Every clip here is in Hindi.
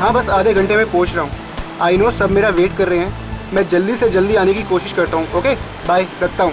हाँ बस आधे घंटे में पहुँच रहा हूँ। आई नो सब मेरा वेट कर रहे हैं, मैं जल्दी से जल्दी आने की कोशिश करता हूँ। ओके बाय, रखता हूँ।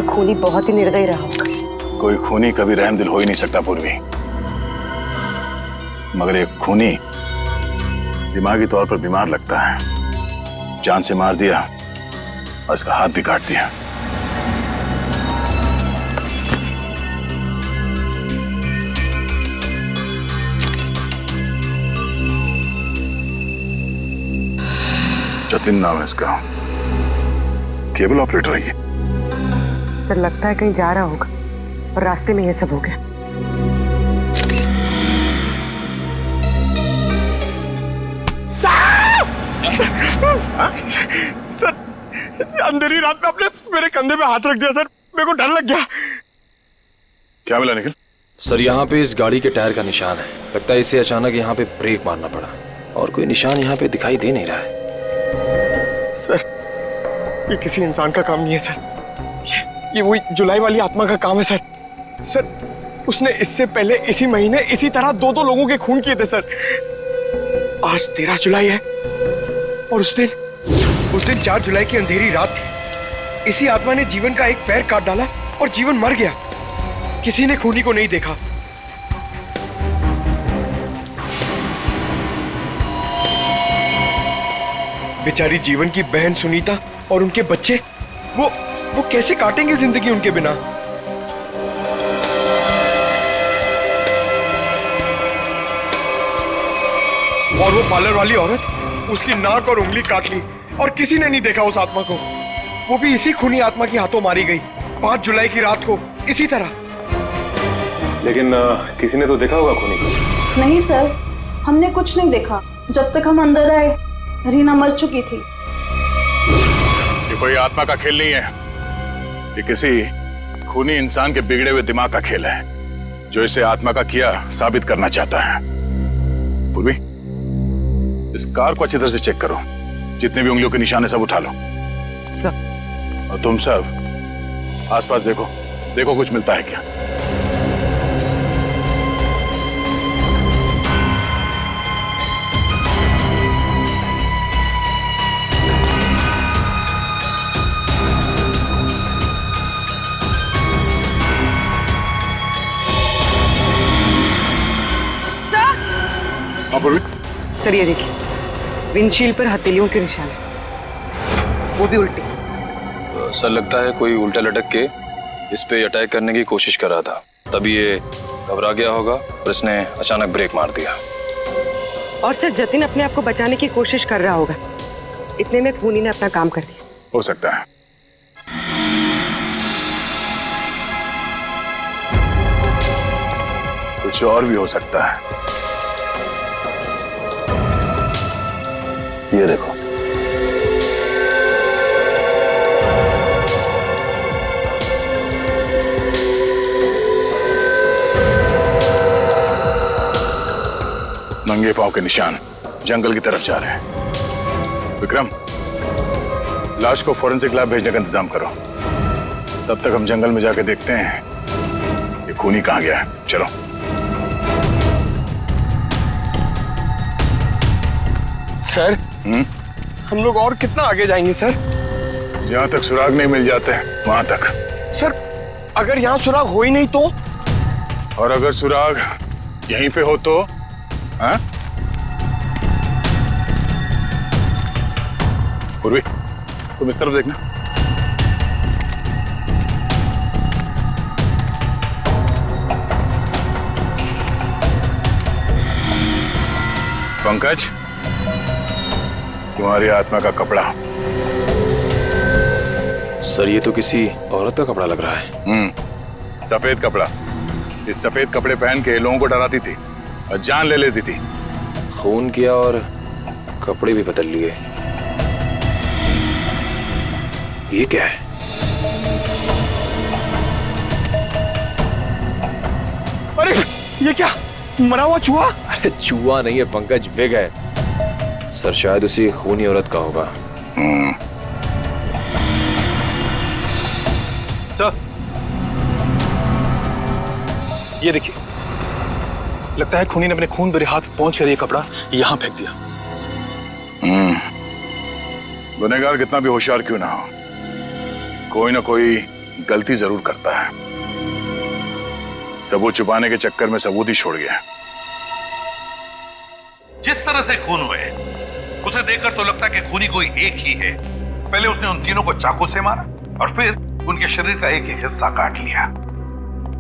खूनी बहुत ही निर्दयी रहा होगा। कोई खूनी कभी रहम दिल हो ही नहीं सकता पूर्वी, मगर एक खूनी दिमागी तौर पर बीमार लगता है। जान से मार दिया और इसका हाथ भी काट दिया। जतिन नाम है इसका, केबल ऑपरेटर है ये। सर लगता है कहीं जा रहा होगा और रास्ते में ये सब हो गया। सर अंधेरी रात में आपने मेरे कंधे पे हाथ रख दिया सर, मेरे को डर लग गया। क्या मिला निखिल? सर यहाँ पे इस गाड़ी के टायर का निशान है। लगता है इसे अचानक यहाँ पे ब्रेक मारना पड़ा और कोई निशान यहाँ पे दिखाई दे नहीं रहा है। सर ये किसी इंसान का काम नहीं है सर, ये वही जुलाई वाली आत्मा का काम है सर। सर उसने इससे पहले इसी महीने इसी तरह दो लोगों के खून किए थे सर। आज 13 जुलाई है और उस दिन 4 जुलाई की अंधेरी रात थी। इसी आत्मा ने जीवन का एक पैर काट डाला और जीवन मर गया। किसी ने खूनी को नहीं देखा। बेचारी जीवन की बहन सुनीता और उनके बच्चे, वो कैसे काटेंगे जिंदगी उनके बिना। और वो पार्लर वाली औरत, उसकी नाक और उंगली काट ली और किसी ने नहीं देखा उस आत्मा को। वो भी इसी खूनी आत्मा के हाथों मारी गई 5 जुलाई की रात को इसी तरह। लेकिन किसी ने तो देखा होगा खूनी को। नहीं सर, हमने कुछ नहीं देखा। जब तक हम अंदर आए रीना मर चुकी थी। ये कोई आत्मा का खेल नहीं है, ये किसी खूनी इंसान के बिगड़े हुए दिमाग का खेल है जो इसे आत्मा का किया साबित करना चाहता है। पूर्वी इस कार को अच्छी तरह से चेक करो, जितने भी उंगलियों के निशान है सब उठा लो। और तुम सब आसपास देखो कुछ मिलता है क्या। सर ये देखिए, विंडशील्ड पर हथेलियों के निशान है, वो भी उल्टी। सर लगता है कोई उल्टा लटक के इस पे अटैक करने की कोशिश कर रहा था, तभी ये घबरा गया होगा और इसने अचानक ब्रेक मार दिया। और सर जतिन अपने आप को बचाने की कोशिश कर रहा होगा, इतने में खूनी ने अपना काम कर दिया। हो सकता है। कुछ और भी हो सकता है। ये देखो, नंगे पांव के निशान जंगल की तरफ जा रहे हैं। विक्रम, लाश को फॉरेंसिक लैब भेजने का इंतजाम करो। तब तक हम जंगल में जाके देखते हैं ये खूनी कहां गया है। चलो। सर हम लोग और कितना आगे जाएंगे सर? जहां तक सुराग नहीं मिल जाते वहां तक। सर अगर यहाँ सुराग हो ही नहीं तो? और अगर सुराग यहीं पे हो तो हाँ? पूर्वी, तुम इस तरफ देखना। पंकज, तुम्हारी आत्मा का कपड़ा। सर ये तो किसी औरत का कपड़ा लग रहा है। सफेद कपड़ा। इस सफेद कपड़े पहन के लोगों को डराती थी और जान ले लेती थी। खून किया और कपड़े भी बदल लिए। ये क्या है? अरे ये क्या, मरा हुआ चूहा? अरे चूहा नहीं है पंकज, विग है। सर शायद उसी खूनी औरत का होगा। सर ये देखिए, लगता है खूनी ने अपने खून भरे हाथ पहुंच कर ये कपड़ा यहां फेंक दिया। गुनहगार कितना भी होशियार क्यों ना हो, कोई ना कोई गलती जरूर करता है। सबूत छुपाने के चक्कर में सबूत ही छोड़ गया। जिस तरह से खून हुए उसे देखकर तो लगता है कि खूनी कोई एक ही है। पहले उसने उन तीनों को चाकू से मारा और फिर उनके शरीर का एक एक हिस्सा काट लिया।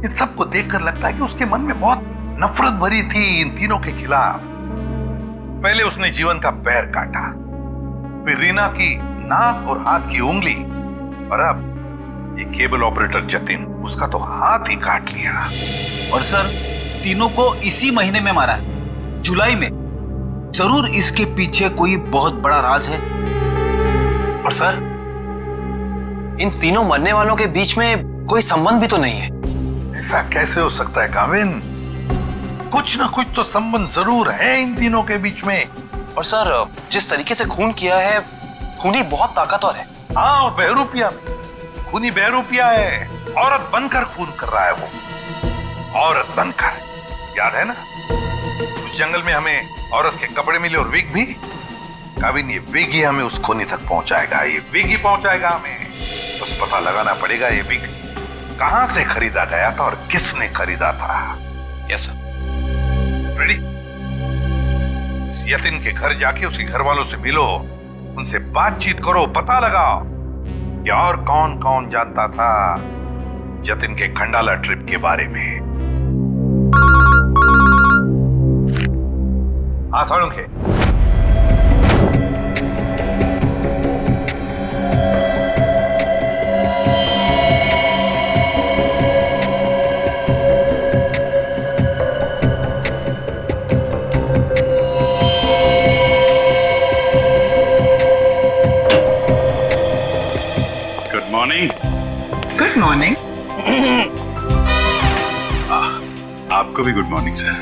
इन सबको देखकर लगता है कि उसके मन में बहुत नफरत भरी थी इन तीनों के खिलाफ। पहले उसने जीवन का पैर काटा, फिर रीना की नाक और हाथ की उंगली, और अब ये केबल ऑपरेटर जतिन, उसका तो हाथ ही काट लिया। और सर तीनों को इसी महीने में मारा है, जुलाई में। जरूर इसके पीछे कोई बहुत बड़ा राज है। और सर इन तीनों मरने वालों के बीच में कोई संबंध भी तो नहीं है। ऐसा कैसे हो सकता है काविन? कुछ ना कुछ तो संबंध जरूर है इन तीनों के बीच में। और सर जिस तरीके से खून किया है, खूनी बहुत ताकतवर है। हाँ, और बहरूपिया में खूनी बहरूपिया है। औरत बनकर खून कर रहा है वो, औरत बनकर। याद है ना उस जंगल में हमें औरत के कपड़े मिले और विग भी? काविन ये विग ही हमें उस खूनी तक पहुंचाएगा, ये विग ही पहुंचाएगा हमें। बस पता लगाना पड़ेगा ये विग कहां से खरीदा गया था और किसने खरीदा था। Yes sir. रेडी? इस यतिन के घर जाके उसके घर वालों से मिलो, उनसे बातचीत करो, पता लगाओ कि और कौन कौन जानता था जतिन के खंडाला ट्रिप के बारे में। हाँ साळुंखे, गुड मॉर्निंग। आपको भी good morning sir.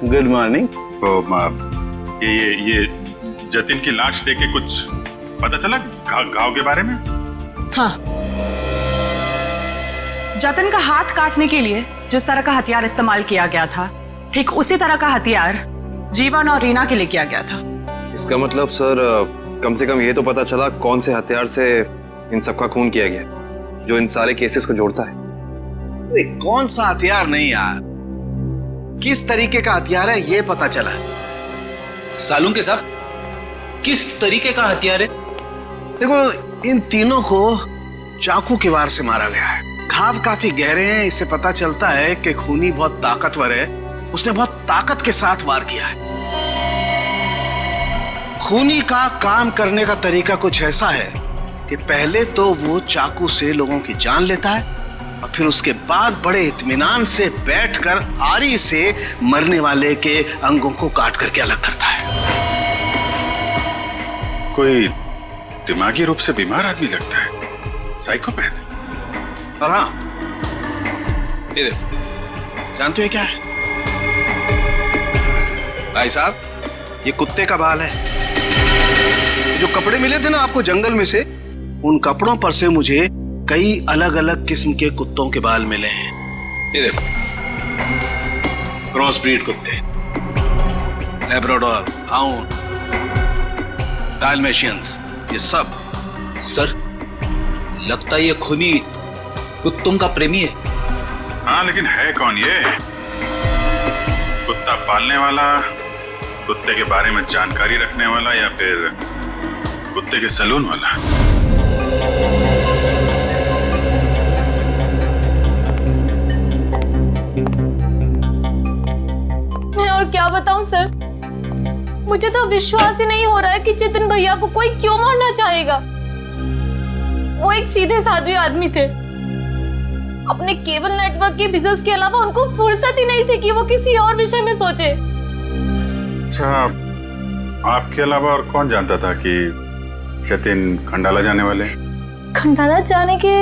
Good morning. तो ये जतिन की लाश देख के कुछ पता चला घाव के बारे में? हाँ, जतिन का हाथ काटने के लिए जिस तरह का हथियार इस्तेमाल किया गया था, ठीक उसी तरह का हथियार जीवन और रीना के लिए किया गया था। इसका मतलब सर कम से कम ये तो पता चला कौन से हथियार से इन सबका खून किया गया, जो इन सारे केसेस को जोड़ता है। अरे कौन सा हथियार नहीं यार, किस तरीके का हथियार है ये पता चला। सालुंखे साहब, किस तरीके का हथियार है? देखो इन तीनों को चाकू के वार से मारा गया है। घाव काफी गहरे हैं, इससे पता चलता है कि खूनी बहुत ताकतवर है, उसने बहुत ताकत के साथ वार किया है। खूनी का काम करने का तरीका कुछ ऐसा है कि पहले तो वो चाकू से लोगों की जान लेता है और फिर उसके बाद बड़े इत्मीनान से बैठकर आरी से मरने वाले के अंगों को काट करके अलग करता है। कोई दिमागी रूप से बीमार आदमी लगता है, साइकोपैथ। और हाँ, ये देखो, जानते हो क्या है भाई साहब? ये कुत्ते का बाल है। जो कपड़े मिले थे ना आपको जंगल में से, उन कपड़ों पर से मुझे कई अलग अलग किस्म के कुत्तों के बाल मिले हैं। ये देखो, क्रॉस ब्रीड कुत्ते, लैब्राडोर, हाउंड, डाल्मेशियंस, ये सब। सर लगता है ये खूनी कुत्तों का प्रेमी है। हाँ, लेकिन है कौन ये? कुत्ता पालने वाला कुत्ते के बारे में जानकारी रखने वाला या फिर कुत्ते के सलून वाला? मैं और क्या बताऊं सर, मुझे तो विश्वास ही नहीं हो रहा है कि जतिन भैया को कोई क्यों मारना चाहेगा। वो एक सीधे साधे आदमी थे। अपने केबल नेटवर्क के बिजनेस के अलावा उनको फुर्सत ही नहीं थी कि वो किसी और विषय में सोचे। अच्छा, आपके अलावा और कौन जानता था कि जतिन खंडाला जाने वाले? खंडाला जाने के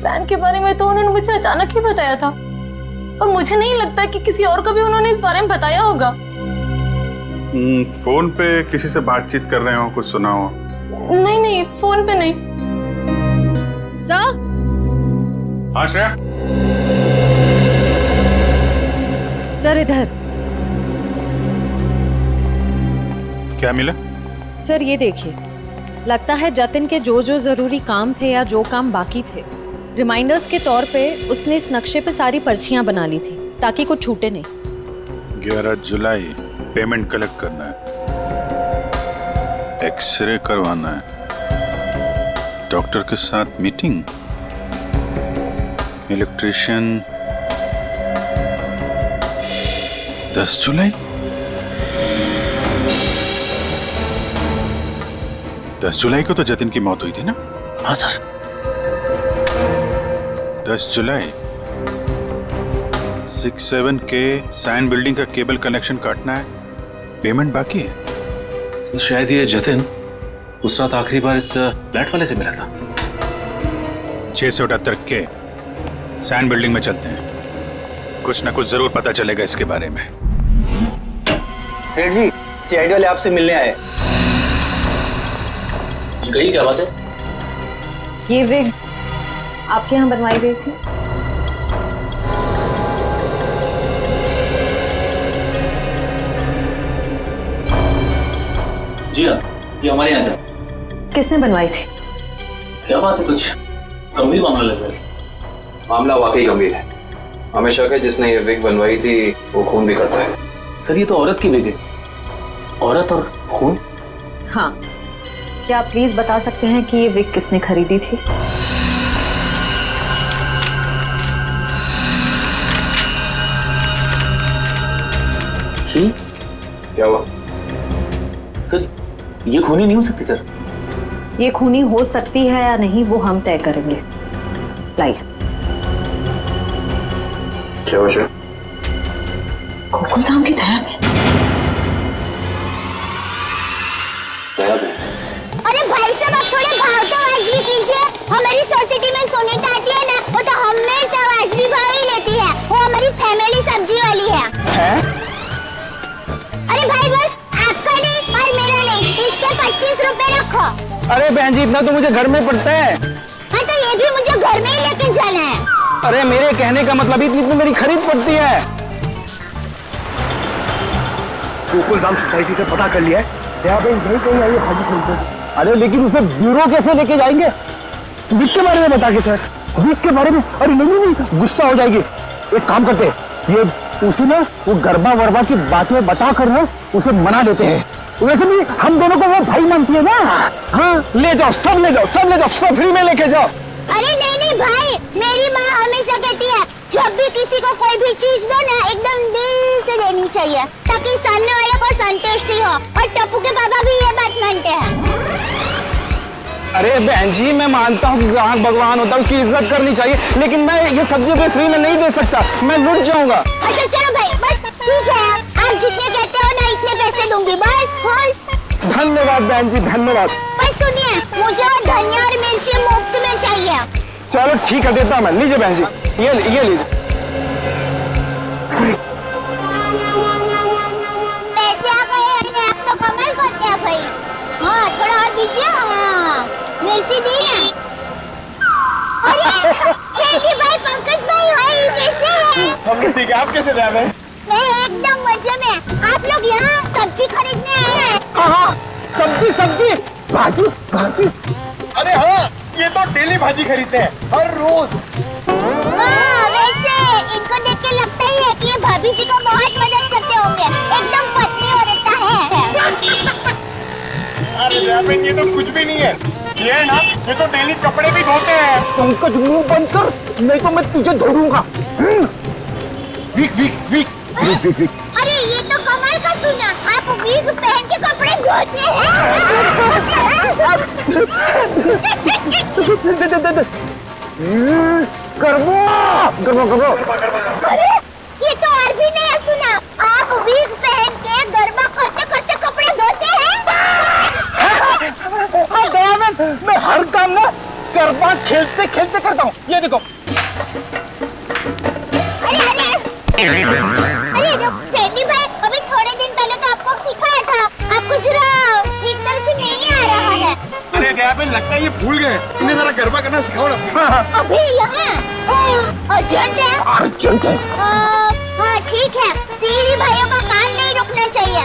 प्लान के बारे में तो उन्होंने मुझे अचानक ही बताया था, और मुझे नहीं लगता कि किसी और को भी उन्होंने इस बारे में बताया होगा। फोन पे किसी से बातचीत कर रहे हो, कुछ सुना हो? नहीं नहीं, फोन पे नहीं। सर? हाँ श्रेया। सर इधर। क्या मिला? सर ये देखिए, लगता है जतिन के जो जो जरूरी काम थे या जो काम बाकी थे, रिमाइंडर्स के तौर पे उसने इस नक्शे पे सारी पर्चियां बना ली थी ताकि कुछ छूटे नहीं। 11 जुलाई पेमेंट कलेक्ट करना है, एक्सरे करवाना है, डॉक्टर के साथ मीटिंग, इलेक्ट्रिशियन 10 जुलाई। 10 जुलाई को तो जतिन की मौत हुई थी ना? हाँ सर। 10 जुलाई 67 के साइन बिल्डिंग का केबल कनेक्शन काटना है, पेमेंट बाकी है। सर शायद ये जतिन उस रात आखिरी बार इस फ्लैट वाले से मिला था। 678 के साइन बिल्डिंग में चलते हैं, कुछ ना कुछ जरूर पता चलेगा इसके बारे में। सेठ जी, सीआईडी वाले आपसे मिलने आए। कही क्या बात है? ये विग आपके यहाँ बनवाई गई थी? जी हाँ, ये हमारे यहाँ था। किसने बनवाई थी? क्या बात है, कुछ गंभीर मामला लग रहा है। मामला वाकई गंभीर है। हमें शक है जिसने ये विग बनवाई थी वो खून भी करता है। सर ये तो औरत की विग है। औरत और खून? हाँ, क्या आप प्लीज बता सकते हैं कि ये विग किसने खरीदी थी? ही? क्या हुआ? सर ये खूनी नहीं हो सकती सर। ये खूनी हो सकती है या नहीं वो हम तय करेंगे। लाइए। क्या वजह? गोकुल धाम की दया में। अरे भाई साहब, आप थोड़े भाव तो आज भी कीजिए। हमारी सोसाइटी में सुनीता आती है ना, वो तो हमेशा आज भी भाव ही लेती है। वो हमारी फैमिली सब्जी वाली है? अरे भाई बस आपका नहीं और मेरा नहीं, इससे 25 रुपए रखो। अरे बहन जी, इतना तो मुझे घर में पड़ता है। हाँ तो ये भी मुझे घर में ही लेके जाना है। अरे मेरे कहने का मतलब इतनी तो मेरी खरीद पड़ती है। गोकुल धाम सोसाइटी से पता कर लिया है, यहाँ पे यही कहीं आई है भाजी खरीदने। अरे लेकिन उसे ब्यूरो कैसे लेके जाएंगे? विक के बारे में बता के सर। विक के बारे में? अरे नहीं, गुस्सा हो जाएगी। एक काम करते हैं, ये उसे ना वो गरबा वरबा की बातें बता कर ना उसे मना देते हैं। वैसे भी हम दोनों को वो भाई मानती है ना। हाँ ले जाओ, सब ले जाओ, सब ले जाओ, सब फ्री में लेके जाओ। अरे नहीं भाई, मेरी माँ हमेशा कहती है जब भी किसी को कोई भी चीज दो ना एकदम दिल से देनी चाहिए ताकि सामने वाले को संतुष्टि हो। और टप्पू के पापा भी ये बात मानते हैं। अरे बहन जी, मैं मानता हूँ कि ग्राहक भगवान होता है, उसकी इज्जत करनी चाहिए, लेकिन मैं ये सब्जी पे फ्री में नहीं दे सकता, मैं लुट जाऊंगा। अच्छा चलो भाई, बस ठीक है, आप जितने कहते हो ना इतने पैसे दूंगी, बस खुश। धन्यवाद बहन जी, धन्यवाद। पर सुनिए, मुझे वो धनिया और मिर्ची मुफ्त में चाहिए। चलो ठीक है, देता मैं। लीजिए बहन जी, ये लीजिए। पैसे आ गए, आप तो कमाल करते हैं भाई। हाँ थोड़ा और दीजिए। हाँ मिर्ची दी ना। अरे भाई, पंकज भाई, भाई कैसे हैं? हम ठीक है, आप कैसे रह रहे हैं? मैं एकदम मजे में। आप लोग यहाँ सब्जी खरीदने आए हैं? हाँ, सब्जी भाजी। अरे हाँ, ये तो डेली भाजी खरीदते हैं, हर रोज। हाँ, वैसे इनको देख के लगता ही है कि ये भाभी जी को बहुत मदद करते होंगे। एकदम पत्नी औरत है। अरे जैबिन ये तो कुछ भी नहीं है, ये है ना, ये तो डेली कपड़े भी धोते हैं। पंकज मुंह बंद कर, नहीं तो मैं तुझे धोऊंगा। वीक वीक वीक वीक वीक वीक। अरे ये तो कमाल का सुना, आप विग पहन के कपड़े धोते हैं। गरबा। अरे ये तो और भी नया सुना, आप विग पहन के गरबा करते करते कपड़े धोते हैं। मैं हर काम ना गरबा खेलते खेलते करता हूँ, ये देखो। अरे फ्रेंडी भाई, अभी थोड़े दिन पहले तो आपको सिखाया था, आपको जरा ठीक तरह से नहीं आ रहा है। अरे जैबिन लगता है ये भूल गए, इन्हें जरा गरबा करना सिखाओ ना। अभी यहाँ अर्जेंट है। अर्जेंट है। हाँ ठीक है, सीरी भाइयों का काम नहीं रुकना चाहिए।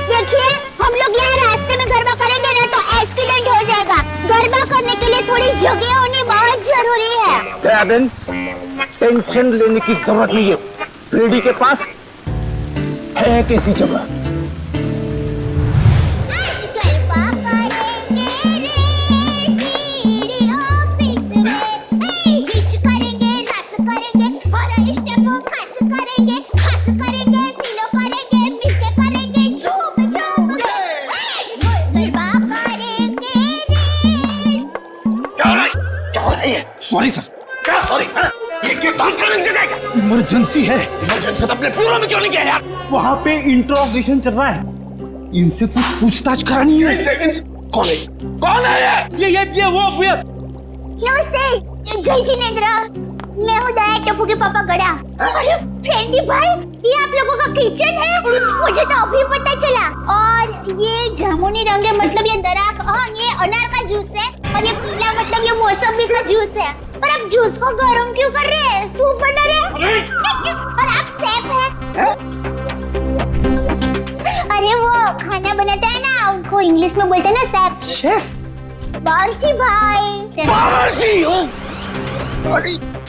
देखिए, हम लोग यहाँ रास्ते में गरबा करेंगे ना तो एक्सीडेंट हो जाएगा। गरबा करने के लिए थोड़ी जगह होनी बहुत जरूरी है। जैबिन, टेंशन लेने की जरूरत नहीं है, फ्रेडी के पास है कैसी जगह। Sorry sir. क्या सॉरी? ये डांस करने की जगह है क्या? इमरजेंसी है। इमरजेंसी तो अपने ब्यूरो में क्यों नहीं गया यार? वहाँ पे इंट्रोगेशन चल रहा है, इनसे कुछ पूछताछ करानी है। कौन है? कौन है ये वो नमस्ते, जय जिनेंद्र, मैं हूँ दया टप्पू के पापा गड़ा। अरे फ्रेंडी भाई, ये आप लोगों का किचन है? मुझे तो अभी पता चला। और ये जामुनी रंग है, मतलब ये दराक, हाँ ये अनार का जूस है। और ये पीला मतलब ये मौसमी का जूस है। पर आप जूस को गर्म क्यों कर रहे हैं? सूप बना रहे हैं? और आप शेफ हैं? अरे वो खाना बनाता है ना, उनको इंग्लिश में बोलते हैं ना शेफ। बावर्ची भाई। बावर्ची हो?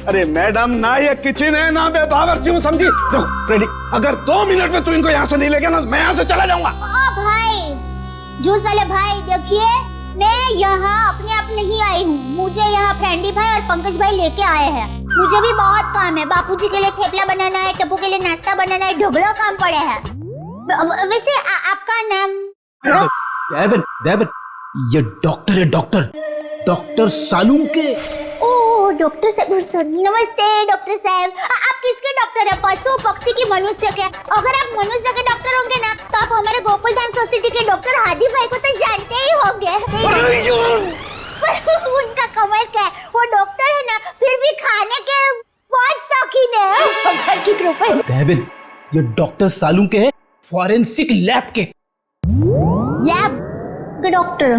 अरे मैडम, ना ये किचन है ना मैं बावर्ची हूँ, समझी? देखो फ्रेडी, अगर 2 मिनट में तू इनको यहाँ से नहीं ले गया ना, मैं यहाँ से चला जाऊंगा। ओ भाई, जूस वाले भाई, देखिए मैं यहाँ अपने आप नहीं आई हूँ, मुझे यहाँ फ्रेंडी भाई और पंकज भाई लेके आए हैं। मुझे भी बहुत काम है, बापूजी के लिए थेपला बनाना है, टप्पू के लिए नाश्ता बनाना है, ढोकला काम पड़े हैं। वैसे आपका नाम? देवन, ये डॉक्टर है, डॉक्टर सालूम के। ओह डॉक्टर साहब, नमस्ते डॉक्टर साहब। आप किसके डॉक्टर है, पशु पक्षी की मनुष्य के? अगर आप मनुष्य के डॉक्टर होंगे ना तो आप हमारे गोकुलधाम सोसाइटी के डॉक्टर हादी भाई को तो जानते ही होंगे। उनका कमाल क्या है, वो डॉक्टर है ना, फिर भी खाने के बहुत शौकीन है। की कृपा। देवन, ये डॉक्टर सालूम के है, फॉरेंसिक लैब के। लैब के डॉक्टर?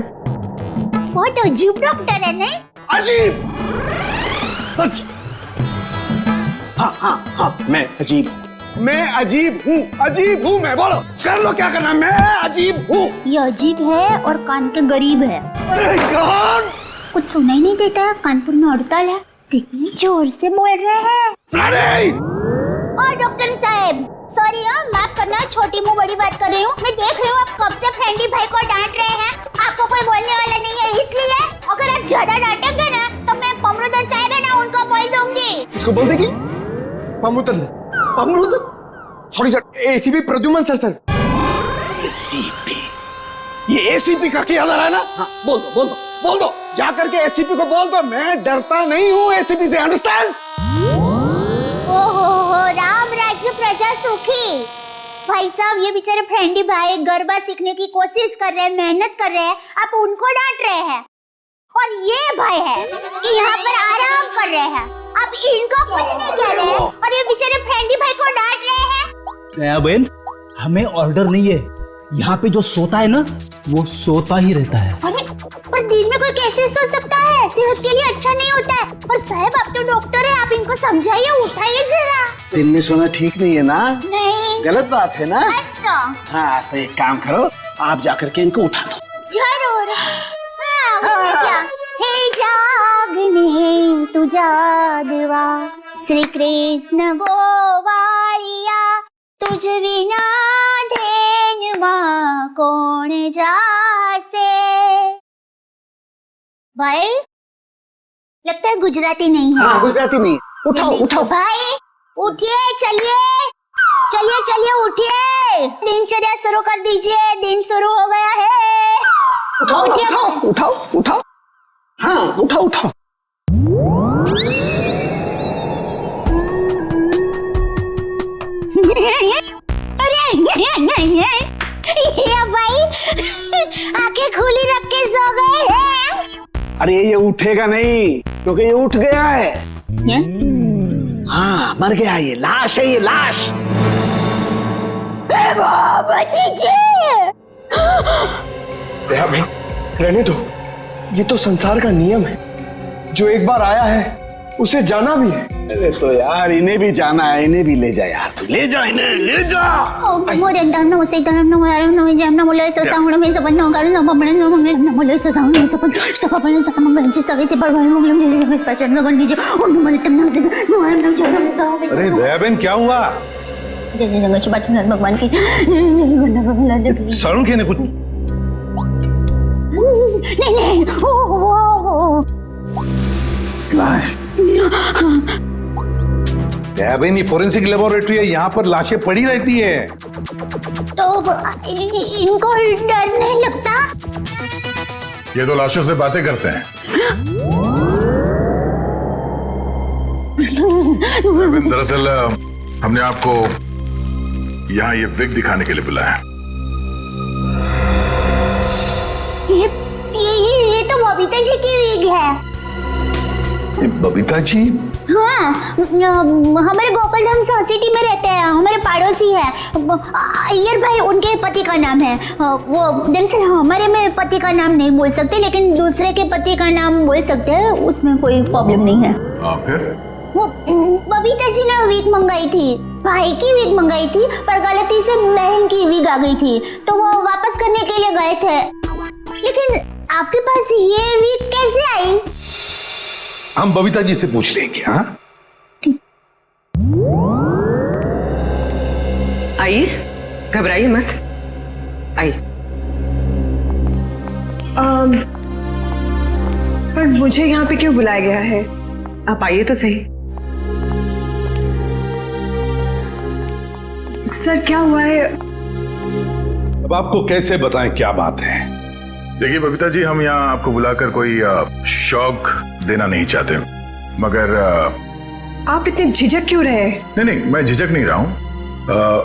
बहुत अजीब डॉक्टर है नहीं? अजीब? हाँ, मैं अजीब हूँ, मैं बोलो, कर लो क्या करना, मैं अजीब हूँ। ये अजीब है और कान के गरीब है। अरे यार, कुछ सुनाई नहीं देता, कानपुर में हड़ताल है, कितनी जोर से बोल रहे हैं। और डॉक्टर साहब, सॉरी माफ करना, छोटी मुंह बड़ी बात कर रही हूँ। मैं देख रही हूँ आप कब से फ्रेंडी भाई को डांट रहे हैं, आपको कोई बोलने वाला नहीं है, इसलिए अगर आप ज्यादा डांटेंगे ना तो मैं पमरुदन साहब है ना, उनको बोल दूंगी। किसको बोल देगी? पमरुदन? Sorry sir, ACP Pradyuman sir. ACP? ये एसीपी का क्या है ना? हाँ, बोल दो, जा करके एसीपी को बोल दो, मैं डरता नहीं हूँ एसीपी से, अंडरस्टैंड? ओहो, राम राज्य प्रजा सुखी। भाई साहब, ये बेचारे फ्रेंडी भाई गरबा सीखने की कोशिश कर रहे हैं, मेहनत कर रहे हैं, आप उनको डांट रहे हैं। और ये भाई है कि यहाँ पर आराम कर रहे हैं, आप इनको कुछ नहीं कह रहे हैं, और ये बेचारे फ्रेंडी भाई को डांट रहे हैं। बहन, हमें ऑर्डर नहीं है, यहाँ पे जो सोता है ना वो सोता ही रहता है। अरे पर दिन में कोई कैसे सो सकता है, सेहत के लिए अच्छा नहीं होता है। और साहब आप तो डॉक्टर है, आप इनको समझाइए, उठाइए जरा। दिन में सोना ठीक नहीं है ना? नहीं, गलत बात है ना? अच्छा। हाँ, तो एक काम करो, आप जाकर के इनको उठा दो। जरूर। हाँ, क्या? हे जागने तू जागवा, श्री कृष्ण गोवारिया, तुझ विना धेनवा कौन जाए। भाई लगता है गुजराती नहीं है। हाँ गुजराती नहीं। उठाओ उठाओ भाई, उठिए, चलिए चलिए चलिए उठिए, दिनचर्या शुरू कर दीजिए, दिन शुरू हो गया है। उठाओ उठाओ उठाओ उठाओ, हाँ उठाओ उठाओ। अरे ये भाई आंखें खुली रख के सो गए हैं। अरे ये उठेगा नहीं क्योंकि ये उठ गया है। हाँ मर गया, ये लाश है, ये लाश। भाई रहने दो, ये तो संसार का नियम है, जो एक बार आया है उसे जाना भी है। अरे तो यार इन्हें भी जाना है, इन्हें भी ले जा यार, तू ले जा इन्हें, ले जा। मोरे अंदर न उसे तरह न यार न जम न मोले सो साउंड में सब न कर न बमणे न मंगे न मोले सो साउंड में सब बने सब मंगल जी सवे से परवान मंगलम जी सवे स्पेशल न बन दीजिए और न मले तमन से न आए न चलो में सब। अरे दयाबेन क्या हुआ? जैसे संघर्ष से बात भगवान की जय सारुण के ने कुछ नहीं वो लाश। दयाबेन ये फोरेंसिक लेबोरेटरी है, यहाँ पर लाशें पड़ी रहती है। तो इनको डर नहीं लगता? ये तो लाशों से बातें करते हैं। दरअसल हमने आपको यहाँ ये विग दिखाने के लिए बुलाया। ये तो बबीता जी की विग है। बबीता जी? हाँ, हमारे गोकुलधाम सोसाइटी में रहते हैं, हमारे पड़ोसी है। अय्यर भाई उनके पति का नाम है। वो दरअसल हमारे में पति का नाम नहीं बोल सकते, लेकिन दूसरे के पति का नाम बोल सकते हैं, उसमें कोई प्रॉब्लम नहीं है। फिर वो बबीता जी ने विग मंगाई थी, भाई की विग मंगाई थी, पर गलती से बहन की विग आ गई थी, तो वो वापस करने के लिए गए थे। लेकिन आपके पास ये विग कैसे आई? हम बबीता जी से पूछ लेंगे। हाँ आइए, घबराइए मत, आइए। पर मुझे यहाँ पे क्यों बुलाया गया है? आप आइए तो सही। सर क्या हुआ है? अब आपको कैसे बताएं क्या बात है? देखिए बबीता जी, हम यहाँ आपको बुलाकर कोई शौक देना नहीं चाहते, मगर आप इतने झिझक क्यों रहे? नहीं, मैं झिझक नहीं रहा हूँ।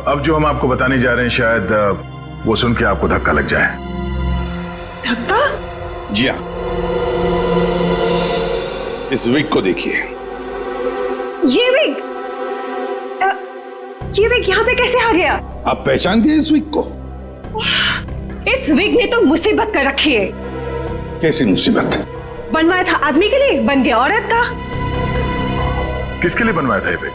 अब जो हम आपको बताने जा रहे हैं, शायद वो सुन के आपको धक्का लग जाए। धक्का? जी हाँ, इस विग को देखिए। ये विग यहाँ पे कैसे आ गया? आप पहचान दिए इस विग को? इस विग ने तो मुसीबत कर रखी है। कैसी मुसीबत? बनवाया था आदमी के लिए, बन गया औरत का। किसके लिए बनवाया था ये विग?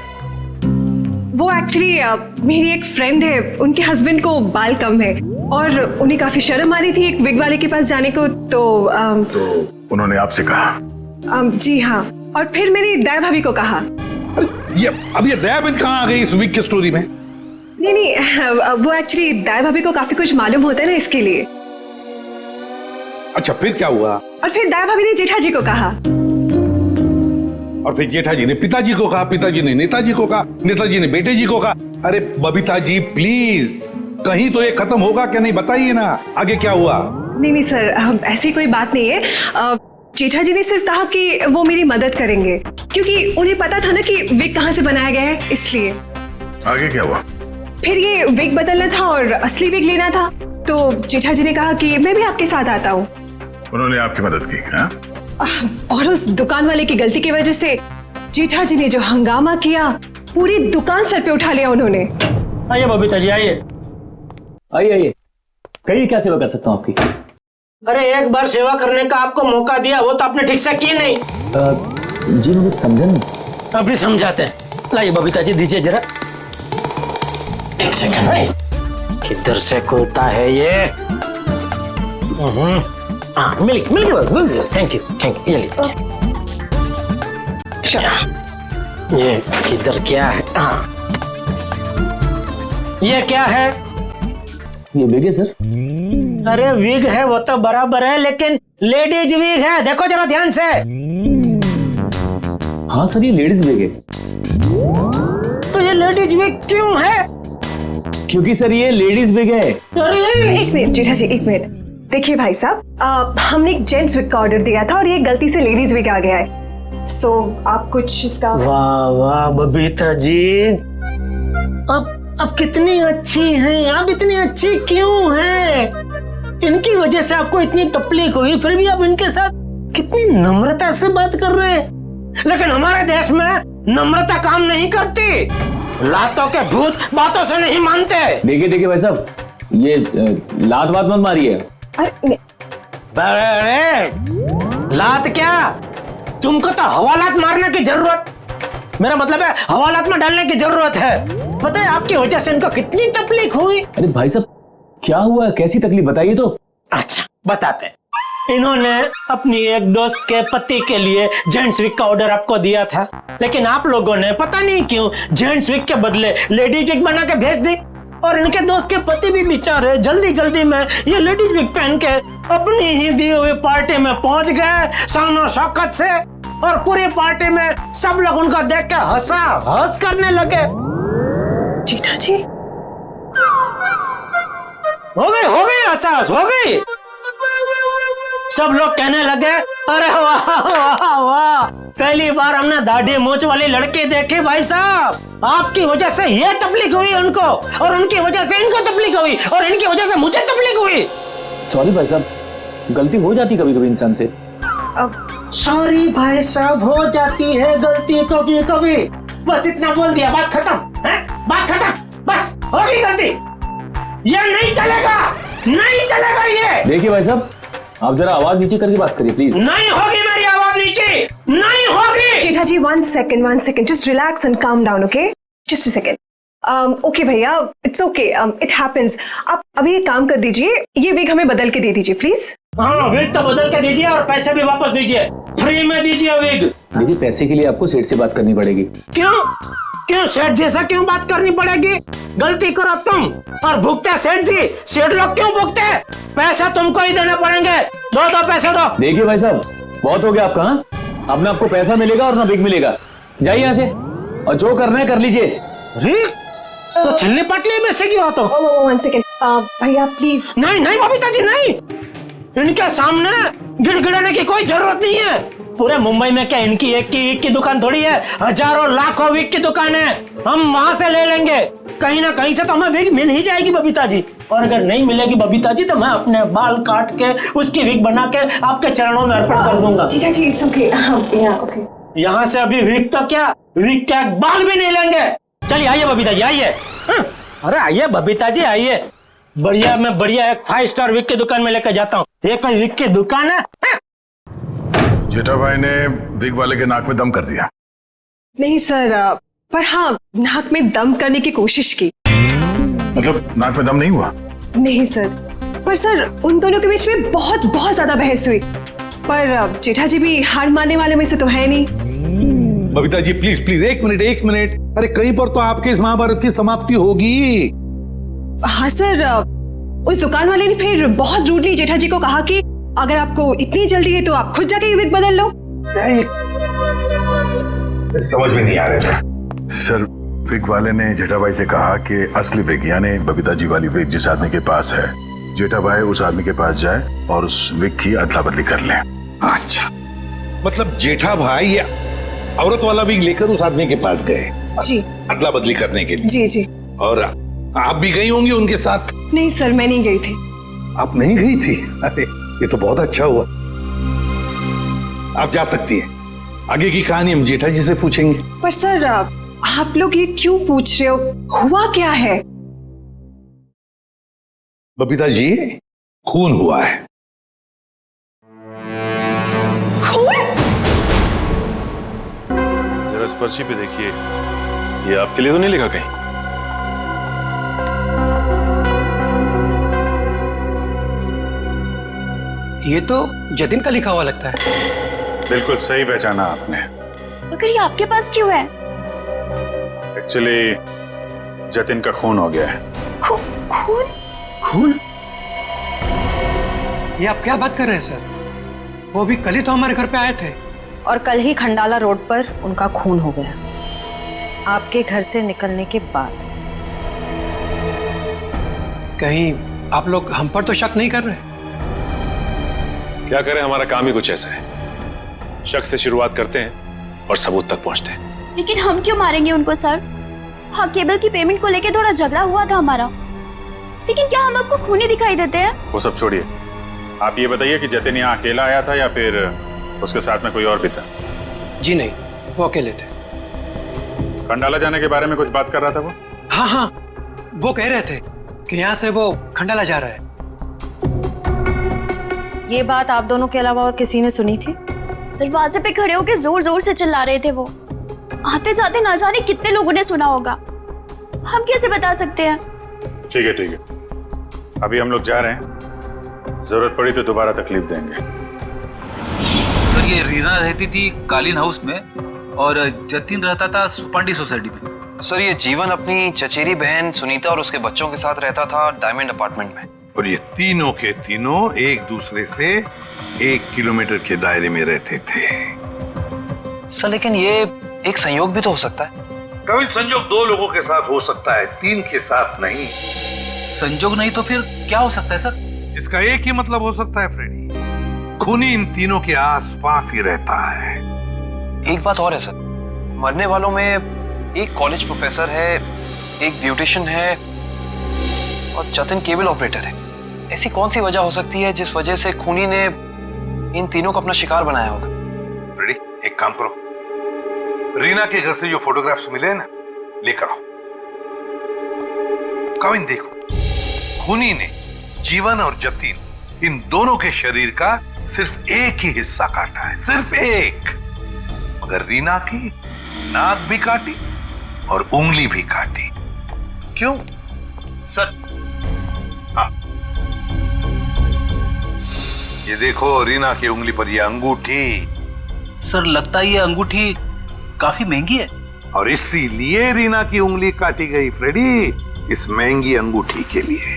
वो एक्चुअली मेरी एक फ्रेंड है, उनके हस्बैंड को बाल कम है और उन्हें काफी शर्म आ रही थी एक विग वाले के पास जाने को, तो उन्होंने आपसे कहा? जी हाँ, और फिर मेरी दया भाभी को कहा। अब ये दया बहन कहाँ आ गई इस विग की स्टोरी में? नहीं, वो एक्चुअली दया भाभी को काफी कुछ मालूम होता है ना, इसके लिए। अच्छा फिर क्या हुआ? और फिर दया भाभी ने जेठा जी को कहा, और फिर जेठा जी ने पिताजी को कहा, पिताजी ने नेताजी को कहा, नेताजी ने बेटे जी को कहा। अरे बबीता जी प्लीज, कहीं तो ये खत्म होगा क्या नहीं, बताइए ना आगे क्या हुआ? नहीं सर, ऐसी कोई बात नहीं है। जेठा जी ने सिर्फ कहा कि वो मेरी मदद करेंगे, क्योंकि उन्हें पता था ना कि विग कहाँ से बनाया गया है, इसलिए। आगे क्या हुआ? फिर ये विग बदलना था और असली विग लेना था, तो जेठा जी ने कहा कि मैं भी आपके साथ आता हूँ। उन्होंने आपकी मदद की? हाँ? और उस दुकान वाले की गलती की वजह से जेठा जी ने जो हंगामा किया, पूरी दुकान सर पे उठा लिया उन्होंने। आइए बबीता जी, आइए आइए, कहिए क्या सेवा कर सकता हूँ आपकी? अरे एक बार सेवा करने का आपको मौका दिया, वो तो आपने ठीक से की नहीं। जी मैं कुछ समझा नहीं। अभी समझाते हैं। लाइए बबीता जी, दीजिए जरा। एक सेकंड, किधर से खोता है ये? मिल्क थैंक यू, ये लीजिए। ये किधर क्या है? ये क्या है? ये विग है सर। अरे विग है वो तो बराबर है, लेकिन लेडीज वीक है, देखो जरा ध्यान से। हाँ सर, ये लेडीज विग है। तो ये लेडीज वीक क्यों है? क्योंकि सर ये लेडीज विग है। एक मिनट जेठा जी, एक मिनट। देखिए भाई साहब, हमने एक जेंट्स विग का ऑर्डर दिया था और ये गलती से लेडीज विग आ गया है। सो आप कुछ इसका। वाह वाह बबीता जी, अब कितनी अच्छी हैं आप, इतनी अच्छी क्यों हैं? इनकी वजह से आपको इतनी तकलीफ हुई, फिर भी आप इनके साथ कितनी नम्रता से बात कर रहे हैं। लेकिन हमारे देश में नम्रता काम नहीं करती, लातों के भूत बातों से नहीं मानते। देखिए देखिए भाई साहब, ये लात बात मत मारिए। अरे लात क्या, तुमको तो हवालात मारने की जरूरत, मेरा मतलब है हवालात में डालने की जरूरत है। पता है आपकी वजह से इनको कितनी तकलीफ हुई। अरे भाई साहब क्या हुआ, कैसी तकलीफ बताइए तो। अच्छा बताते। इन्होंने अपनी एक दोस्त के पति के लिए जेंट्स विग का ऑर्डर आपको दिया था, लेकिन आप लोगों ने पता नहीं क्यों जेंट्स विग के बदले लेडीज विग बना के भेज दी। और इनके दोस्त के पति भी बेचारे जल्दी जल्दी में ये लेडीज विग पहन के अपनी ही दी हुई पार्टी में पहुंच गए शानो शौकत से, और पूरी पार्टी में सब लोग उनको देख के हंसा हंस करने लगे। जेठा जी हो गई एहसास हो गई। सब लोग कहने लगे अरे वाह वाह वाह, पहली बार हमने दाढ़ी मूंछ वाली लड़की देखी भाई साहब। आपकी वजह से ये तकलीफ हुई उनको, और उनकी वजह से इनको तकलीफ हुई, और इनकी वजह से मुझे तकलीफ हुई। सॉरी भाई साहब, गलती हो जाती कभी कभी इंसान से। अब सॉरी भाई साहब, हो जाती है गलती कभी कभी, बस इतना बोल दिया, बात खत्म है, बात खत्म, बस हो गई गलती। ये नहीं चलेगा, नहीं चलेगा ये। देखिए भाई साहब, आप जरा आवाज नीचे करके बात करिए प्लीज। नहीं होगी मेरी आवाज नीचे, नहीं होगी। जेठा जी one second, just relax and calm down, okay? Just a second. Okay भैया, it's okay, it happens. आप अभी एक काम कर दीजिए, ये विग हमें बदल के दे दीजिए प्लीज। हाँ विग तो बदल के दीजिए, और पैसे भी वापस दीजिए, फ्री में दीजिए विग। देखिए पैसे के लिए आपको सेठ से बात करनी पड़ेगी। क्यों क्यों सेठ जैसा क्यों बात करनी पड़ेगी? गलती करो तुम और भुगते सेठ जी, सेठ लोग क्यों भुगते? पैसा तुमको ही देने पड़ेंगे, दो पैसे दो। देखिए भाई साहब, बहुत हो गया आपका। अब ना आपको पैसा मिलेगा और ना विग मिलेगा, जाइए यहाँ से, और जो करना है कर लीजिए। तो छिलने पटली में से क्यों? तो one second, भैया प्लीज। नहीं नहीं बबीता जी नहीं, इनके सामने गिड़गिड़ाने की कोई जरूरत नहीं है। पूरे मुंबई में क्या इनकी एक की विग की दुकान थोड़ी है, हजारों लाखों विग की दुकान है, हम वहां से ले लेंगे। कहीं ना कहीं से तो हमें विग मिल ही जाएगी बबीता जी, और अगर नहीं मिलेगी बबीता जी तो मैं अपने बाल काट के उसकी विग बना के आपके चरणों में अर्पण कर दूंगा। जीजा जी इट्स ओके, ओके। यहाँ से अभी विग तो क्या, विग क्या बाल भी नहीं लेंगे। चलिए आइए बबीता जी आइए। अरे आइए बबीता जी आइए, बढ़िया मैं बढ़िया एक 5 स्टार विग की दुकान में लेकर जाता हूँ। ये कोई विग की दुकान है? जेठा भाई ने विग वाले के नाक में दम कर दिया। नहीं सर, पर हाँ नाक में दम करने की कोशिश की। मतलब नाक में दम नहीं हुआ? नहीं सर, पर सर उन दोनों के बीच में बहुत बहुत ज्यादा बहस हुई, पर जेठा जी भी हार मानने वाले में से तो है नहीं। बबीता जी प्लीज प्लीज एक मिनट, अरे कहीं पर तो आपके इस महाभारत की समाप्ति होगी। हाँ सर, उस दुकान वाले ने फिर बहुत रूडली जेठा जी को कहा कि अगर आपको इतनी जल्दी है तो आप खुद जाके विग बदल लो। समझ में नहीं आ रहा था सर। विग वाले ने जेठा भाई से कहा कि असली विग यानी बबीता जी वाली विग जिस आदमी के पास है, जेठा भाई उस आदमी के पास जाए और उस विग की अदला बदली कर ले। अच्छा, मतलब जेठा भाई ये औरत वाला विग लेकर उस आदमी के पास गए जी, अदला बदली करने के लिए। जी जी। और आप भी गई होंगी उनके साथ? नहीं सर, मैं नहीं गई थी। आप नहीं गई थी? अरे ये तो बहुत अच्छा हुआ। आप जा सकती हैं, आगे की कहानी हम जेठा जी से पूछेंगे। पर सर आप लोग ये क्यों पूछ रहे हो, हुआ क्या है? बबीता जी खून हुआ है। खून? जरा इस पर्ची पे देखिए, ये आपके लिए तो नहीं लिखा कहीं? ये तो जतिन का लिखा हुआ लगता है। बिल्कुल सही पहचाना आपने। मगर ये आपके पास क्यों है? एक्चुअली जतिन का खून हो गया है। खून? खून? ये आप क्या बात कर रहे हैं सर? वो भी कल ही तो हमारे घर पे आए थे। और कल ही खंडाला रोड पर उनका खून हो गया, आपके घर से निकलने के बाद। कहीं आप लोग हम पर तो शक नहीं कर रहे? क्या करें, हमारा काम ही कुछ ऐसा है। शक से शुरुआत करते हैं और सबूत तक पहुंचते हैं। लेकिन हम क्यों मारेंगे उनको सर? हाँ, केबल की पेमेंट को लेके थोड़ा झगड़ा हुआ था हमारा, लेकिन क्या हम आपको खूनी दिखाई देते हैं? वो सब छोड़िए, आप ये बताइए कि जतिन यहाँ अकेला आया था या फिर उसके साथ में कोई और भी था? जी नहीं, वो अकेले थे। खंडाला जाने के बारे में कुछ बात कर रहा था वो? हाँ हाँ, वो कह रहे थे कि यहाँ से वो खंडाला जा रहा है। ये बात आप दोनों के अलावा और किसी ने सुनी थी? दरवाजे पे खड़े होकर जोर जोर से चिल्ला रहे थे वो। आते जाते ना जाने कितने लोगों ने सुना होगा, हम कैसे बता सकते हैं? ठीक है ठीक है, अभी हम लोग जा रहे हैं, जरूरत पड़ी तो दोबारा तकलीफ देंगे। सर, ये रीना रहती थी कालीन हाउस में और जतिन रहता था सुपांडी सोसाइटी में। सर, ये जीवन अपनी चचेरी बहन सुनीता और उसके बच्चों के साथ रहता था डायमंड अपार्टमेंट में। और ये तीनों के तीनों एक दूसरे से 1 किलोमीटर के दायरे में रहते थे। सर, लेकिन ये एक संयोग भी तो हो सकता है। कभी संयोग 2 लोगों के साथ हो सकता है, 3 के साथ नहीं। संयोग नहीं तो फिर क्या हो सकता है सर? इसका एक ही मतलब हो सकता है फ्रेडी, खूनी इन तीनों के आसपास ही रहता है। एक बात और है सर, मरने वालों में एक कॉलेज प्रोफेसर है, एक ब्यूटिशियन है और जतिन केबल ऑपरेटर है। ऐसी कौन सी वजह हो सकती है जिस वजह से खूनी ने इन तीनों को अपना शिकार बनाया होगा? फ्रेडी, एक काम करो, रीना के घर से जो फोटोग्राफ्स मिले ना, लेकर आओ। कविन देखो, खूनी ने जीवन और जतिन इन दोनों के शरीर का सिर्फ एक ही हिस्सा काटा है, सिर्फ एक। मगर रीना की नाक भी काटी और उंगली भी काटी। क्यों सर? हाँ, ये देखो रीना की उंगली पर ये अंगूठी। सर, लगता है ये अंगूठी काफी महंगी है। और इसीलिए रीना की उंगली काटी गई फ्रेडी, इस महंगी अंगूठी के लिए।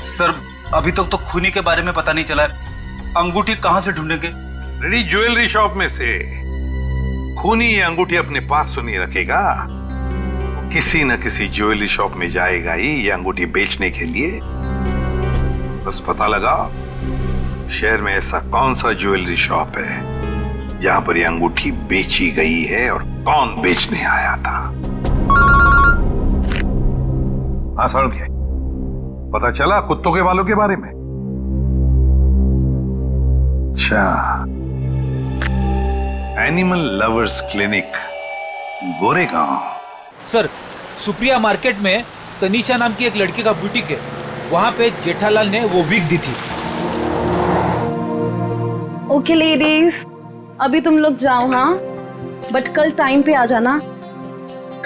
सर, अभी तक तो खूनी के बारे में पता नहीं चला है, अंगूठी कहां से ढूंढेंगे? फ्रेडी, ज्वेलरी शॉप में से। खूनी ये अंगूठी अपने पास तो नहीं रखेगा, किसी न किसी ज्वेलरी शॉप में जाएगा ही ये अंगूठी बेचने के लिए। बस पता लगा शहर में ऐसा कौन सा ज्वेलरी शॉप है जहां पर ये अंगूठी बेची गई है और कौन बेचने आया था। हाँ सर, क्या पता चला कुत्तों के बालों के बारे में? अच्छा, animal lovers clinic, Goregaon. Sir, Supriya market में तनीषा नाम की एक लड़की का बुटीक है, वहां पे जेठालाल ने वो विग दी थी। ओके लेडीज, अभी तुम लोग जाओ, हाँ, बट कल टाइम पे आ जाना।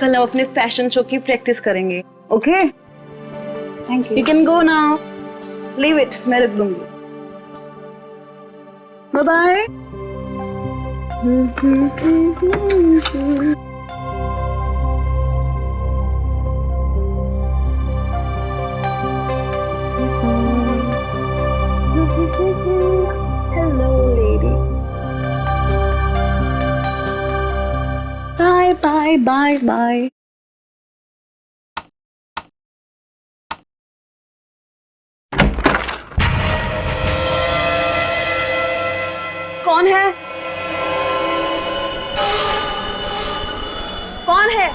कल हम अपने फैशन शो की प्रैक्टिस करेंगे। Okay, thank you can go now, leave it, मैं रख दूंगी। Bye bye. Hello lady, bye bye bye bye. कौन है? कौन है?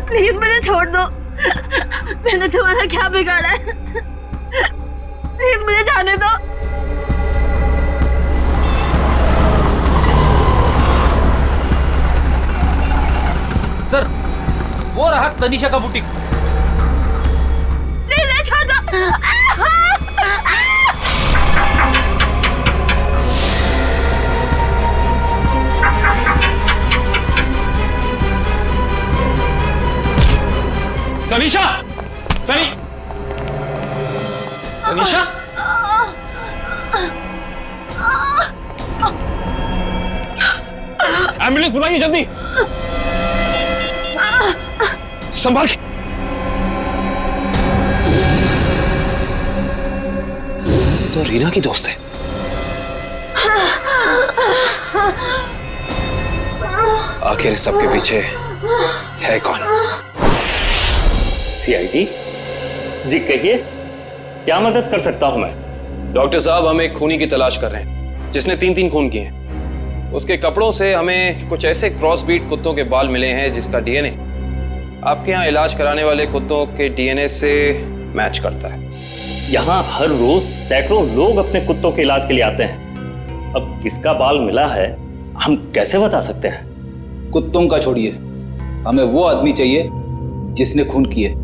प्लीज मुझे छोड़ दो, मैंने तुम्हारा क्या बिगाड़ा है? प्लीज मुझे जाने दो। सर, वो रहा तनीषा का बुटीक। प्लीज छोड़ दो। तनीषा, तनीषा, एम्बुलेंस बुलाइए जल्दी। संभाल के। तो रीना की दोस्त है। आखिर सबके पीछे है कौन? सीआईडी जी, कहिए क्या मदद कर सकता हूं मैं? डॉक्टर साहब, हम एक खूनी की तलाश कर रहे हैं जिसने 3 खून किए हैं। उसके कपड़ों से हमें कुछ ऐसे क्रॉस ब्रीड कुत्तों के बाल मिले हैं जिसका डीएनए आपके यहाँ इलाज कराने वाले कुत्तों के डीएनए से मैच करता है। यहाँ हर रोज सैकड़ों लोग अपने कुत्तों के इलाज के लिए आते हैं। अब किसका बाल मिला है हम कैसे बता सकते हैं? कुत्तों का छोड़िए, हमें वो आदमी चाहिए जिसने खून किए।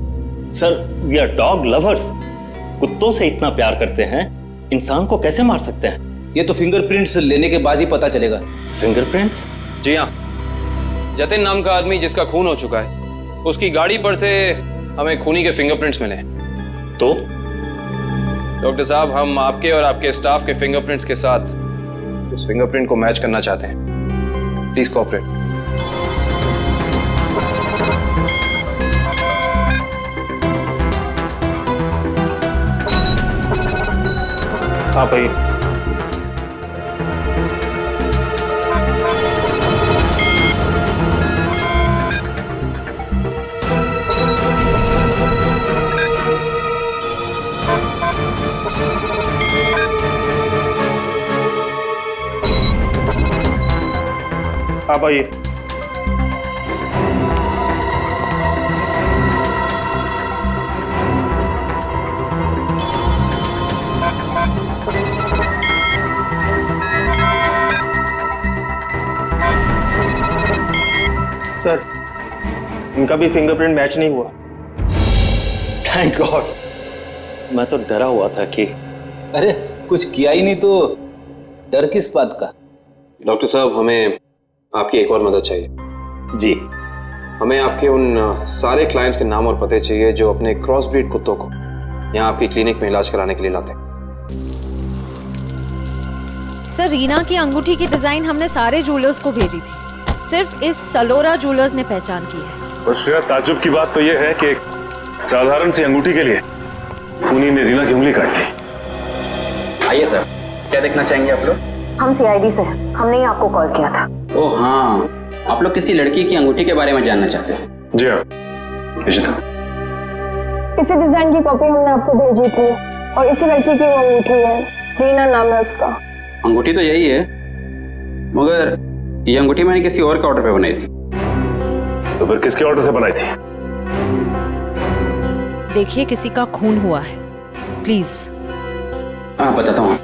Sir, we are dog lovers. कुत्तों से इतना प्यार करते हैं, इंसान को कैसे मार सकते हैं? ये तो फिंगरप्रिंट्स लेने के बाद ही पता चलेगा। फिंगरप्रिंट्स? जी हाँ, जतिन नाम का आदमी जिसका खून हो चुका है, उसकी गाड़ी पर से हमें खूनी के फिंगरप्रिंट्स मिले। तो डॉक्टर साहब, हम आपके और आपके स्टाफ के फिंगरप्रिंट्स के साथ उस फिंगरप्रिंट को मैच करना चाहते हैं। Please cooperate. आप आइए। आप आइए। सर, इनका भी फिंगरप्रिंट मैच नहीं हुआ। Thank God. मैं तो डरा हुआ था कि अरे कुछ किया ही नहीं तो डर किस बात का? डॉक्टर साहब, हमें आपकी एक और मदद चाहिए। जी। हमें आपके उन सारे क्लाइंट्स के नाम और पते चाहिए जो अपने क्रॉस ब्रीड कुत्तों को यहाँ आपकी क्लिनिक में इलाज कराने के लिए लाते हैं। सर, रीना की अंगूठी की डिजाइन हमने सारे जूलर्स को भेजी थी, सिर्फ इस सलोरा जूलर्स ने पहचान की है। और श्रेया, ताज्जुब की बात तो यह है कि एक साधारण सी अंगूठी के लिए खूनी ने रीना की उंगली काट दी। आइए सर, क्या देखना चाहेंगे आप लोग? हम सीआईडी से हैं, हमने ही आपको कॉल किया था। ओह हाँ, आप लोग किसी लड़की की अंगूठी के बारे में जानना चाहते हैं? जी हाँ। इसी डिजाइन की कॉपी हमने आपको भेजी थी और इसी लड़की की वो अंगूठी है, रीना नाम है उसका। अंगूठी तो यही है, मगर ये अंगूठी मैंने किसी और के ऑर्डर पे बनाई थी। तो फिर किसके ऑर्डर से बनाई थी? देखिए, किसी का खून हुआ है, प्लीज। हाँ, बताता हूँ।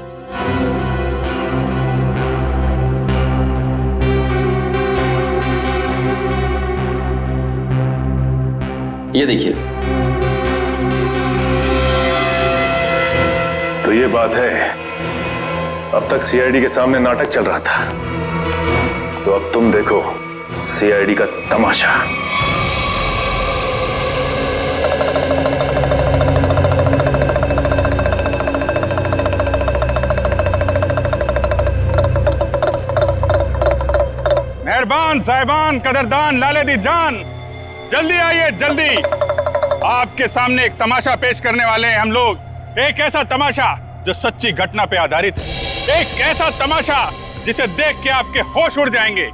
ये देखिए। तो ये बात है, अब तक सीआईडी के सामने नाटक चल रहा था, तो अब तुम देखो सीआईडी का तमाशा। मेहरबान साहिबान, कदरदान, लाले दी जान, जल्दी आइए जल्दी। आपके सामने एक तमाशा पेश करने वाले हैं हम लोग। एक ऐसा तमाशा जो सच्ची घटना पे आधारित है, एक ऐसा तमाशा जिसे देख के आपके होश उड़ जाएंगे।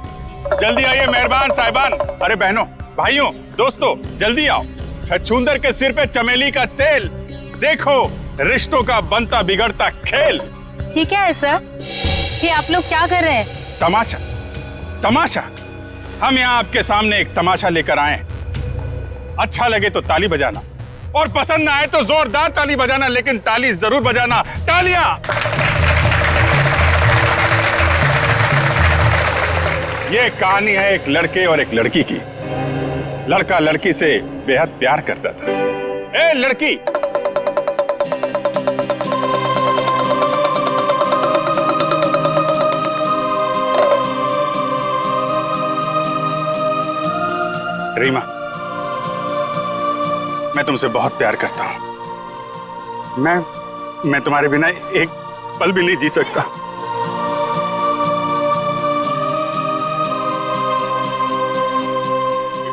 जल्दी आइए मेहरबान साहिबान। अरे बहनों, भाइयों, दोस्तों, जल्दी आओ। छछूंदर के सिर पे चमेली का तेल, देखो रिश्तों का बनता बिगड़ता खेल। ये क्या है सर? ये आप लोग क्या कर रहे हैं? तमाशा, तमाशा। हम यहाँ आपके सामने एक तमाशा लेकर आए हैं। अच्छा लगे तो ताली बजाना, और पसंद ना आए तो जोरदार ताली बजाना, लेकिन ताली जरूर बजाना। तालियां। ये कहानी है एक लड़के और एक लड़की की। लड़का लड़की से बेहद प्यार करता था। ए लड़की, रीमा, मैं तुमसे बहुत प्यार करता हूं। मैं तुम्हारे बिना एक पल भी नहीं जी सकता।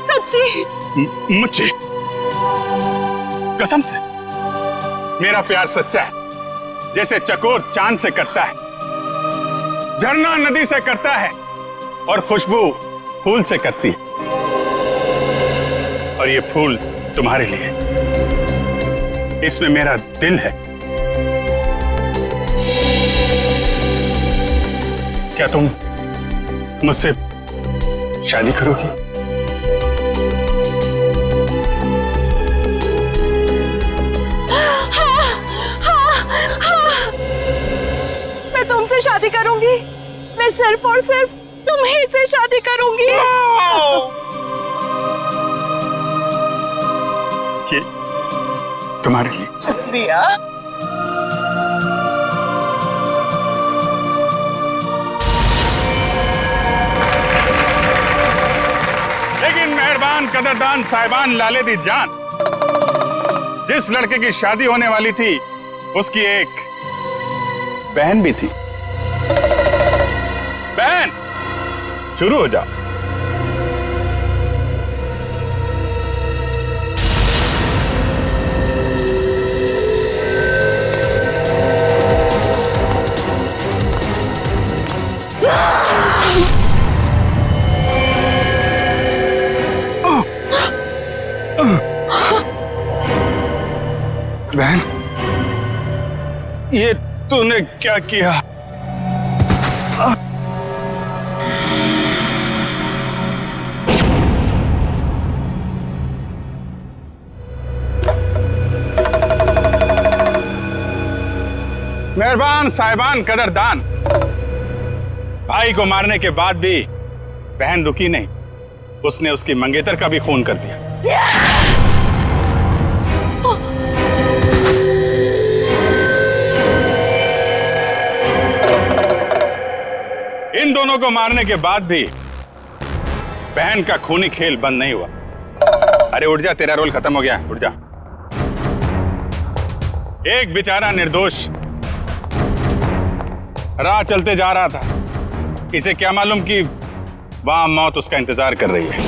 सच्ची? मुझे कसम से मेरा प्यार सच्चा है, जैसे चकोर चांद से करता है, झरना नदी से करता है और खुशबू फूल से करती है। और ये फूल तुम्हारे लिए, इसमें मेरा दिल है। क्या तुम मुझसे शादी करोगी? मैं तुमसे शादी करूंगी। मैं सिर्फ और सिर्फ तुम्हीं से शादी करूंगी। ये तुम्हारे लिए। शुक्रिया। लेकिन मेहरबान कदरदान साहिबान लाले दी जान, जिस लड़के की शादी होने वाली थी उसकी एक बहन भी थी। बहन, शुरू हो जाओ। बहन, ये तूने क्या किया? मेहरबान साहिबान कदरदान, भाई को मारने के बाद भी बहन रुकी नहीं, उसने उसकी मंगेतर का भी खून कर दिया। इन दोनों को मारने के बाद भी बहन का खूनी खेल बंद नहीं हुआ। अरे उठ जा, तेरा रोल खत्म हो गया, उठ जा। एक बेचारा निर्दोष राह चलते जा रहा था, इसे क्या मालूम कि वहां मौत उसका इंतजार कर रही है।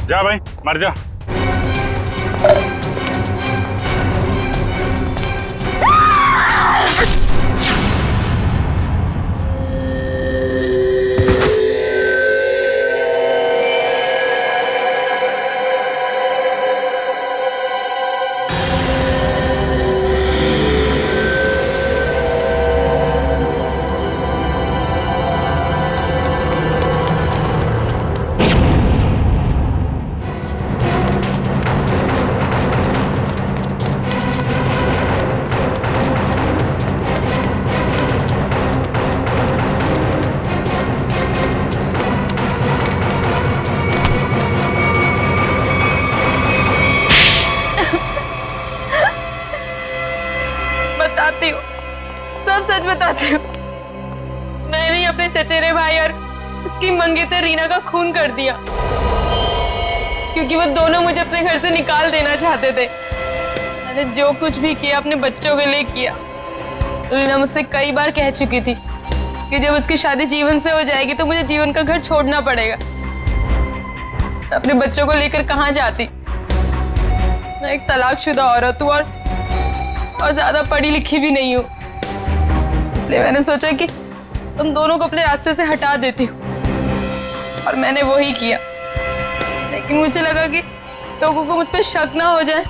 जा भाई, मर जा। बताती हूँ, सब सच बताती हूँ। मैंने ही अपने चचेरे भाई और उसकी मंगेतर रीना का खून कर दिया, क्योंकि वो दोनों मुझे अपने घर से निकाल देना चाहते थे। मैंने जो कुछ भी किया अपने बच्चों के लिए किया। रीना मुझसे कई बार कह चुकी थी कि जब उसकी शादी जीवन से हो जाएगी तो मुझे जीवन का घर छोड़ना पड़ेगा। अपने बच्चों को लेकर कहाँ जाती? मैं एक तलाकशुदा औरत हूँ और ज्यादा पढ़ी लिखी भी नहीं हूँ, इसलिए मैंने सोचा कि तुम दोनों को अपने रास्ते से हटा देती हूँ, और मैंने वही किया। लेकिन मुझे लगा कि लोगों को मुझ पर शक ना हो जाए,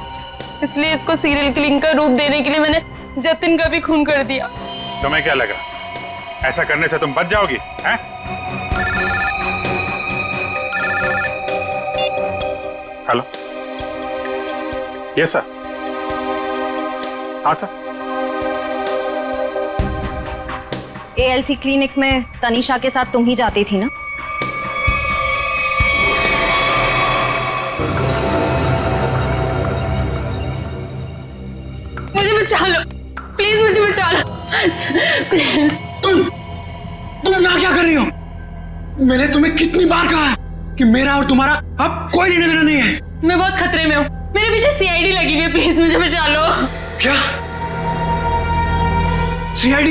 इसलिए इसको सीरियल किलिंग का रूप देने के लिए मैंने जतिन का भी खून कर दिया। तुम्हें क्या लगा ऐसा करने से तुम बच जाओगी, हैं? Hello, yes sir. हाँ सर। ALC क्लिनिक में तनीषा के साथ तुम ही जाती थी ना? मुझे बचा लो प्लीज, मुझे बचा लो प्लीज। तुम यहाँ क्या कर रही हो? मैंने तुम्हें कितनी बार कहा है कि मेरा और तुम्हारा अब कोई लेना देना नहीं है। मैं बहुत खतरे में हूँ, मेरे पीछे CID लगी हुई है, प्लीज मुझे बचा लो। क्या CID?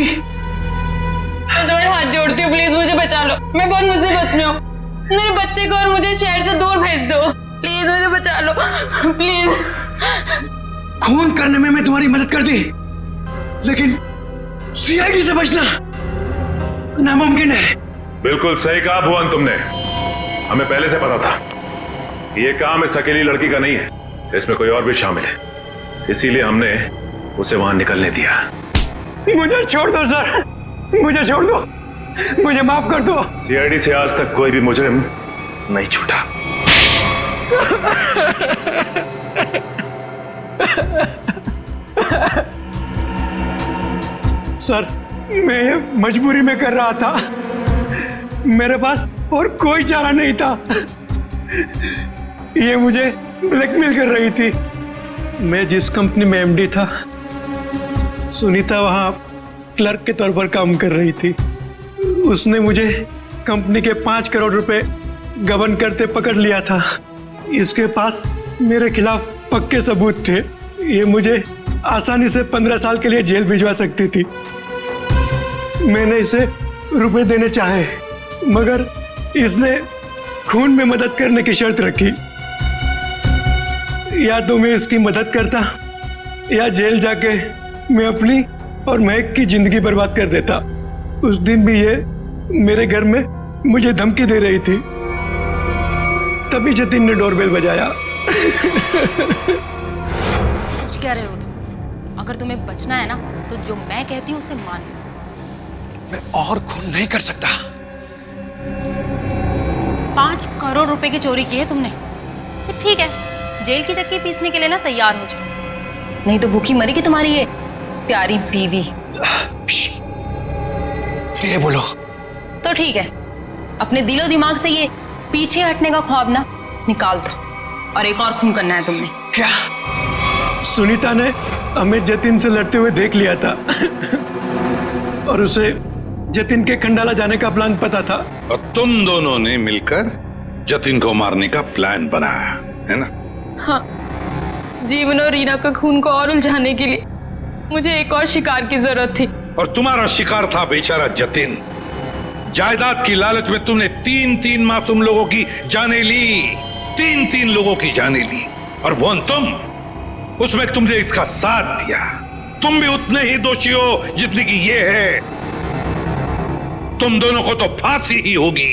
मैं तुम्हारे हाथ जोड़ती हूँ, प्लीज मुझे बचा लो, मैं बहुत मुसीबत में हूँ। मेरे बच्चे को और मुझे शहर से दूर भेज दो, प्लीज मुझे बचा लो प्लीज। खून करने में मैं तुम्हारी मदद कर दी, लेकिन CID से बचना नामुमकिन है। बिल्कुल सही कहा भुवन तुमने। हमें पहले से पता था ये काम इस अकेली लड़की का नहीं है, इसमें कोई और भी शामिल है, इसीलिए हमने उसे वहां निकलने दिया। मुझे छोड़ दो सर, मुझे छोड़ दो, मुझे माफ कर दो। CID से आज तक कोई भी मुजरिम नहीं छूटा। सर मैं मजबूरी में कर रहा था, मेरे पास और कोई चारा नहीं था। ये मुझे ब्लैकमेल कर रही थी। मैं जिस कंपनी में MD था, सुनीता वहाँ क्लर्क के तौर पर काम कर रही थी। उसने मुझे कंपनी के 5 करोड़ रुपए गबन करते पकड़ लिया था। इसके पास मेरे खिलाफ पक्के सबूत थे। ये मुझे आसानी से 15 साल के लिए जेल भिजवा सकती थी। मैंने इसे रुपए देने चाहे, मगर इसने खून में मदद करने की शर्त रखी। या तो मैं इसकी मदद करता या जेल जाके मैं अपनी और महक की जिंदगी बर्बाद कर देता। उस दिन भी ये मेरे घर में मुझे धमकी दे रही थी। तभी जतिन ने डोरबेल बजाया। सोच क्या रहे हो तुम? अगर तुम्हें बचना है ना तो जो मैं कहती हूँ उसे मान लो। मैं और खून नहीं कर सकता। 5 करोड़ रुपए की चोरी की है तुमने, तो ठीक है, जेल की चक्की पीसने के लिए ना तैयार हो जाओ, नहीं तो भूखी मरेगी तुम्हारी ये प्यारी बीवी। धीरे बोलो। तो ठीक है, अपने दिलो दिमाग से ये पीछे हटने का ख्वाब ना निकाल दो, और एक और खून करना है तुमने। क्या? सुनीता ने हमें जतिन से लड़ते हुए देख लिया था और उसे जतिन के खंडाला जाने का प्लान पता था। और तुम दोनों ने मिलकर जतिन को मारने का प्लान बनाया है ना? हाँ, जीवन और रीना का खून को और उलझाने के लिए मुझे एक और शिकार की जरूरत थी। और तुम्हारा शिकार था बेचारा जतिन। जायदाद की लालच में तुमने 3-3 मासूम लोगों की जानें ली, 3-3 लोगों की जानें ली। और वो तुम, उसमें तुमने इसका साथ दिया। तुम भी उतने ही दोषी हो जितनी कि ये है। तुम दोनों को तो फांसी ही होगी,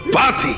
फांसी।